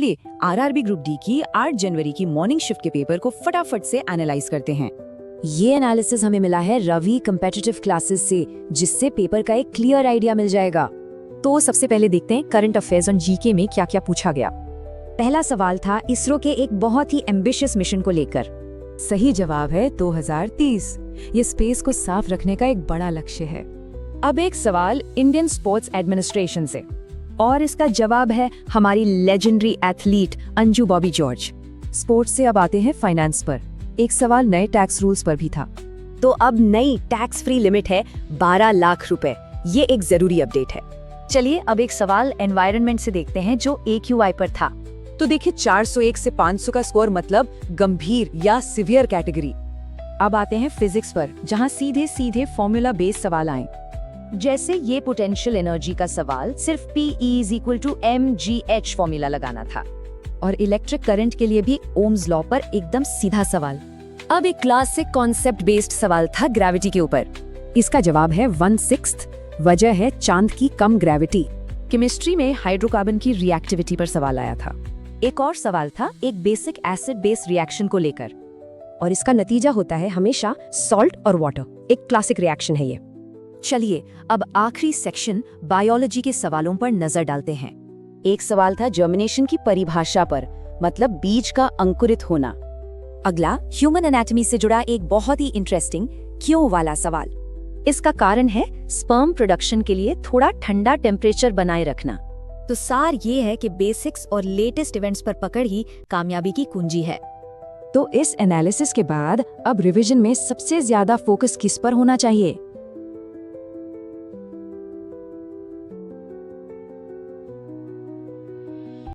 चलिए RRB group D की 8 जनवरी की मॉर्निंग शिफ्ट के पेपर को फटाफट से एनालाइज करते हैं। ये एनालिसिस हमें मिला है रवि कम्पिटिटिव क्लासेस से, जिससे पेपर का एक क्लियर आइडिया मिल जाएगा। तो सबसे पहले देखते हैं करंट अफेयर्स और जीके में क्या क्या पूछा गया। पहला सवाल था इसरो के एक बहुत ही एम्बिशियस मिशन को लेकर। सही जवाब है 2030। ये स्पेस को साफ रखने का एक बड़ा लक्ष्य है। अब एक सवाल इंडियन स्पोर्ट्स एडमिनिस्ट्रेशन से, और इसका जवाब है हमारी legendary athlete Anju Bobby George. Sports से अब आते हैं फाइनेंस पर। एक सवाल नए टैक्स रूल्स पर भी था। तो अब नई टैक्स फ्री लिमिट है 12 लाख रुपए। ये एक जरूरी अपडेट है। चलिए अब एक सवाल एनवायरनमेंट से देखते हैं जो AQI पर था। तो देखिए 401 से 500 का स्कोर मतलब गंभीर या सिवियर कैटेगरी। अब आते हैं फिजिक्स पर, जहां सीधे सीधे फॉर्मूला बेस्ड सवाल आए। जैसे ये पोटेंशियल एनर्जी का सवाल सिर्फ PE = mgh फॉर्मूला लगाना था। और इलेक्ट्रिक करंट के लिए भी ओम्स लॉ पर एकदम सीधा सवाल। अब एक क्लासिक कॉन्सेप्ट बेस्ड सवाल था ग्रेविटी के ऊपर। इसका जवाब है 1/6। वजह है चांद की कम ग्रेविटी। केमिस्ट्री में हाइड्रोकार्बन की रिएक्टिविटी पर सवाल आया था। एक और सवाल था एक बेसिक एसिड बेस रिएक्शन को लेकर, और इसका नतीजा होता है हमेशा सॉल्ट और वाटर। एक क्लासिक रिएक्शन है ये। चलिए अब आखिरी सेक्शन बायोलॉजी के सवालों पर नजर डालते हैं। एक सवाल था जर्मिनेशन की परिभाषा पर, मतलब बीज का अंकुरित होना। अगला ह्यूमन एनाटॉमी से जुड़ा एक बहुत ही इंटरेस्टिंग क्यों वाला सवाल। इसका कारण है स्पर्म प्रोडक्शन के लिए थोड़ा ठंडा टेम्परेचर बनाए रखना। तो सार ये है कि बेसिक्स और लेटेस्ट इवेंट्स पर पकड़ ही कामयाबी की कुंजी है। तो इस एनालिसिस के बाद अब रिवीजन में सबसे ज्यादा फोकस किस पर होना चाहिए?